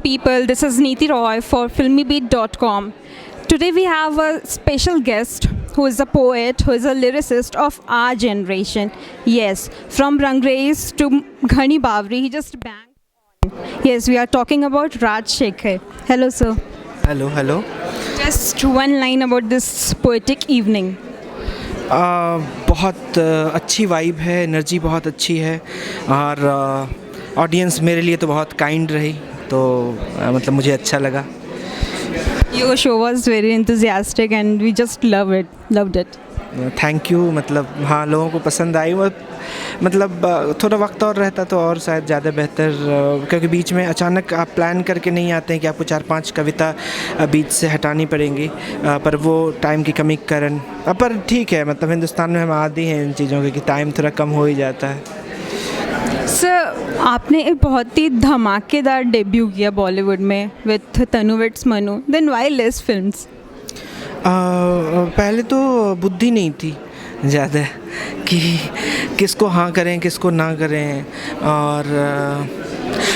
people, this is Neeti Roy for filmybeat.com. Today we have a special guest who is a poet, who is a lyricist of our generation. Yes, from Rangreis to Ghani Bawri, he just banged on. Yes, we are talking about Raj Shekhar. Hello, sir. Hello hello. Just one line about this poetic evening. बहुत अच्छी vibe है, energy बहुत अच्छी है और audience मेरे लिए तो बहुत काइंड रही, तो मतलब मुझे अच्छा लगा। Your show was very enthusiastic and we just loved it. Thank you. मतलब हाँ, लोगों को पसंद आई। मतलब थोड़ा वक्त और रहता तो और शायद ज़्यादा बेहतर, क्योंकि बीच में अचानक आप प्लान करके नहीं आते हैं कि आपको 4-5 कविता बीच से हटानी पड़ेंगी, पर वो टाइम की कमी के कारण। पर ठीक है, मतलब हिंदुस्तान में हम आदी हैं इन चीज़ों के कि टाइम थोड़ा कम हो ही जाता है। सर, आपने एक बहुत ही धमाकेदार डेब्यू किया बॉलीवुड में with Tanu Weds Manu, then why less films? पहले तो बुद्धि नहीं थी ज़्यादा कि किसको हाँ करें किसको ना करें, और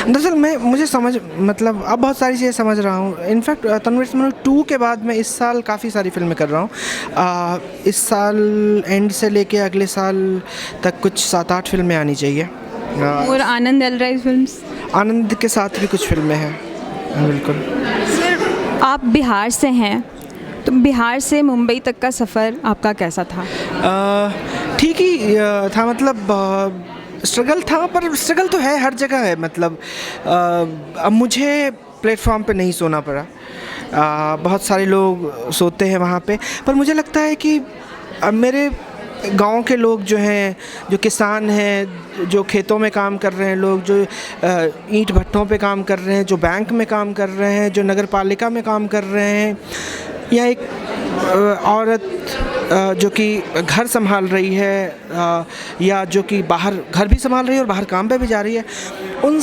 दरअसल मुझे समझ, मतलब अब बहुत सारी चीज़ें समझ रहा हूँ। इनफैक्ट तनु वेट्स मनु 2 के बाद मैं इस साल काफ़ी सारी फिल्में कर रहा हूँ। इस साल एंड से लेके अगले साल तक कुछ 7-8 फिल्में आनी चाहिए। और आनंद एलराइज फिल्म्स? आनंद के साथ भी कुछ फिल्में हैं, बिल्कुल। सर, आप बिहार से हैं, तो बिहार से मुंबई तक का सफ़र आपका कैसा था? ठीक ही था, मतलब स्ट्रगल था, पर स्ट्रगल तो है, हर जगह है। मतलब अब मुझे प्लेटफॉर्म पे नहीं सोना पड़ा। बहुत सारे लोग सोते हैं वहाँ पे, पर मुझे लगता है कि अब मेरे गांव के लोग जो हैं, जो किसान हैं, जो खेतों में काम कर रहे हैं लोग, जो ईंट भट्टों पे काम कर रहे हैं, जो बैंक में काम कर रहे हैं, जो नगर पालिका में काम कर रहे हैं, या एक औरत जो कि घर संभाल रही है, या जो कि बाहर घर भी संभाल रही है और बाहर काम पे भी जा रही है, उन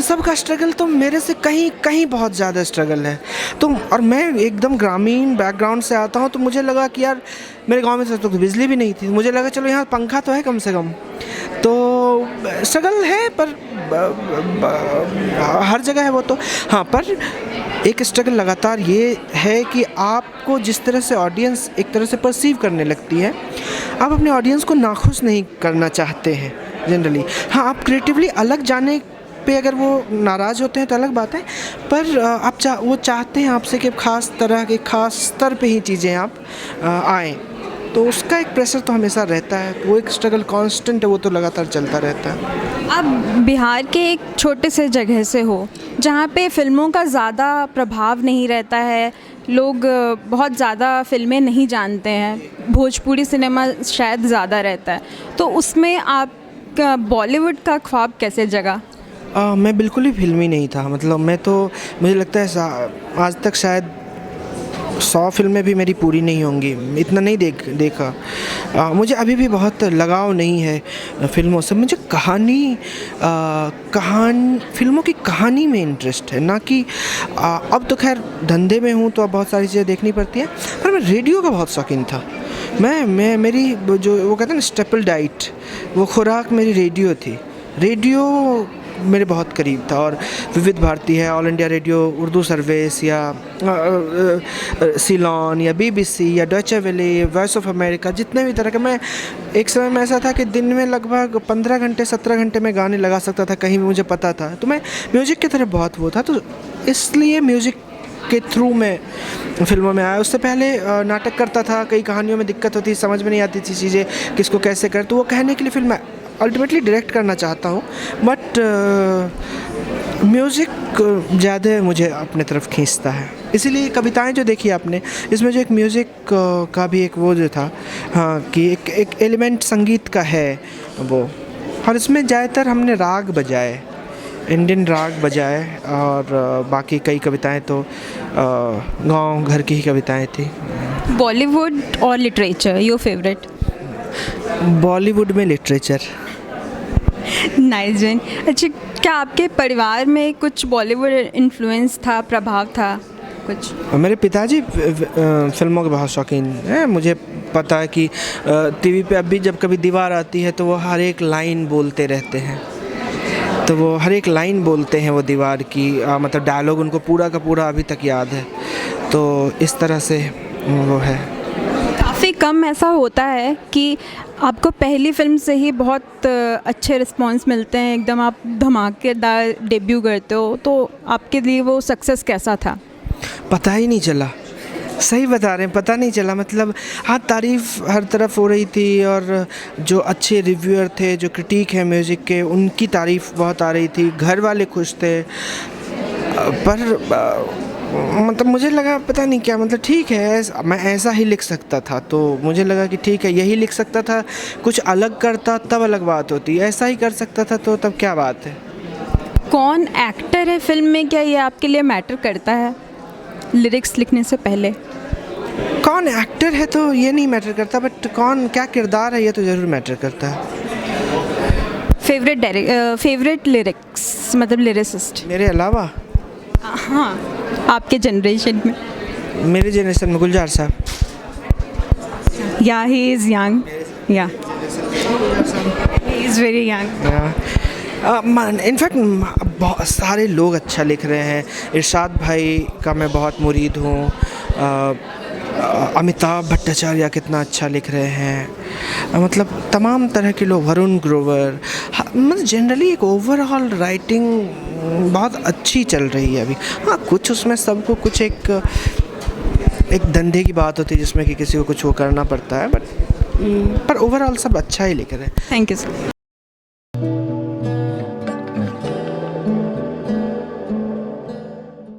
सब का स्ट्रगल तो मेरे से कहीं बहुत ज़्यादा स्ट्रगल है। तो और मैं एकदम ग्रामीण बैकग्राउंड से आता हूँ, तो मुझे लगा कि यार मेरे गांव में तो बिजली भी नहीं थी, मुझे लगा चलो यहाँ पंखा तो है कम से कम। तो स्ट्रगल है, पर हर जगह है वो तो। हाँ, पर एक स्ट्रगल लगातार ये है कि आपको जिस तरह से ऑडियंस एक तरह से परसीव करने लगती है, आप अपने ऑडियंस को नाखुश नहीं करना चाहते हैं जनरली। हाँ, आप क्रिएटिवली अलग जाने पे अगर वो नाराज़ होते हैं तो अलग बात है, पर आप वो चाहते हैं आपसे कि ख़ास तरह के ख़ास स्तर पे ही चीज़ें आप आएँ, तो उसका एक प्रेशर तो हमेशा रहता है। वो एक स्ट्रगल कांस्टेंट है, वो तो लगातार चलता रहता है। आप बिहार के एक छोटे से जगह से हो जहाँ पे फ़िल्मों का ज़्यादा प्रभाव नहीं रहता है, लोग बहुत ज़्यादा फ़िल्में नहीं जानते हैं, भोजपुरी सिनेमा शायद ज़्यादा रहता है, तो उसमें आपका बॉलीवुड का ख्वाब कैसे जगा? मैं बिल्कुल ही फिल्मी नहीं था। मतलब मुझे लगता है आज तक शायद 100 फिल्में भी मेरी पूरी नहीं होंगी, इतना नहीं देखा। मुझे अभी भी बहुत लगाव नहीं है फिल्मों से। मुझे फिल्मों की कहानी में इंटरेस्ट है, ना कि अब तो खैर धंधे में हूँ तो अब बहुत सारी चीज़ें देखनी पड़ती हैं, पर मैं रेडियो का बहुत शौकीन था। मेरी जो वो कहते हैं ना स्टेपल डाइट, वो खुराक मेरी रेडियो थी। रेडियो मेरे बहुत करीब था, और विविध भारती है, all India radio, Urdu service, या सीलॉन, या BBC, या Deutsche Welle, voice of America, जितने भी तरह के। मैं एक समय में ऐसा था कि दिन में लगभग 15 घंटे 17 घंटे में गाने लगा सकता था, कहीं भी मुझे पता था। तो मैं म्यूज़िक की तरफ बहुत वो था, तो इसलिए म्यूज़िक के थ्रू मैं फिल्मों में आया। उससे पहले नाटक करता था, कई कहानियों में दिक्कत होती, समझ में नहीं आती थी चीज़ें किसको कैसे कर, तो वो कहने के लिए फिल्म अल्टीमेटली डायरेक्ट करना चाहता हूँ, बट म्यूज़िक ज़्यादा मुझे अपने तरफ खींचता है। इसीलिए कविताएं जो देखी आपने, इसमें जो एक म्यूज़िक का भी एक वो जो था, हाँ, कि एक एलिमेंट संगीत का है वो, और इसमें ज़्यादातर हमने राग बजाए, इंडियन राग बजाए, और बाकी कई कविताएं तो गांव घर की ही कविताएं थी। बॉलीवुड और लिटरेचर, योर फेवरेट? बॉलीवुड में लिटरेचर। नाइस जैन। अच्छा, क्या आपके परिवार में कुछ बॉलीवुड इन्फ्लुएंस था, प्रभाव था कुछ? मेरे पिताजी फिल्मों के बहुत शौकीन हैं। मुझे पता है कि टीवी पे अभी जब कभी दीवार आती है तो वो हर एक लाइन बोलते रहते हैं। तो वो हर एक लाइन बोलते हैं वो दीवार की, मतलब डायलॉग उनको पूरा का पूरा अभी तक याद है। तो इस तरह से वो है। काफ़ी कम ऐसा होता है कि आपको पहली फिल्म से ही बहुत अच्छे रिस्पॉन्स मिलते हैं, एकदम आप धमाकेदार डेब्यू करते हो, तो आपके लिए वो सक्सेस कैसा था? पता ही नहीं चला, सही बता रहे हैं, पता नहीं चला। मतलब हाँ, तारीफ़ हर तरफ हो रही थी और जो अच्छे रिव्यूअर थे, जो क्रिटिक हैं म्यूज़िक के, उनकी तारीफ़ बहुत आ रही थी, घर वाले खुश थे। पर मतलब मुझे लगा पता नहीं क्या, मतलब ठीक है, मैं ऐसा ही लिख सकता था, तो मुझे लगा कि ठीक है यही लिख सकता था। कुछ अलग करता तब अलग बात होती, ऐसा ही कर सकता था तो तब क्या बात है। कौन एक्टर है फिल्म में, क्या ये आपके लिए मैटर करता है लिरिक्स लिखने से पहले? कौन एक्टर है तो ये नहीं मैटर करता, बट कौन क्या किरदार है ये तो ज़रूर मैटर करता है। फेवरेट लिरिक्स मतलब लिरिसिस्ट? मेरे अलावा हाँ, आपके जनरेशन में। मेरे जनरेशन में गुलजार साहब। या ही इज़ यंग, या he is very young. In fact बहुत सारे लोग अच्छा लिख रहे हैं। इरशाद भाई का मैं बहुत मुरीद हूँ। अमिताभ भट्टाचार्य कितना अच्छा लिख रहे हैं। मतलब तमाम तरह के लोग, वरुण ग्रोवर। मतलब जनरली एक ओवरऑल राइटिंग बहुत अच्छी चल रही है अभी। हाँ, कुछ उसमें सबको कुछ एक धंधे की बात होती है जिसमें कि किसी को कुछ वो करना पड़ता है, बट पर ओवरऑल सब अच्छा ही लिख रहे हैं। Thank you sir.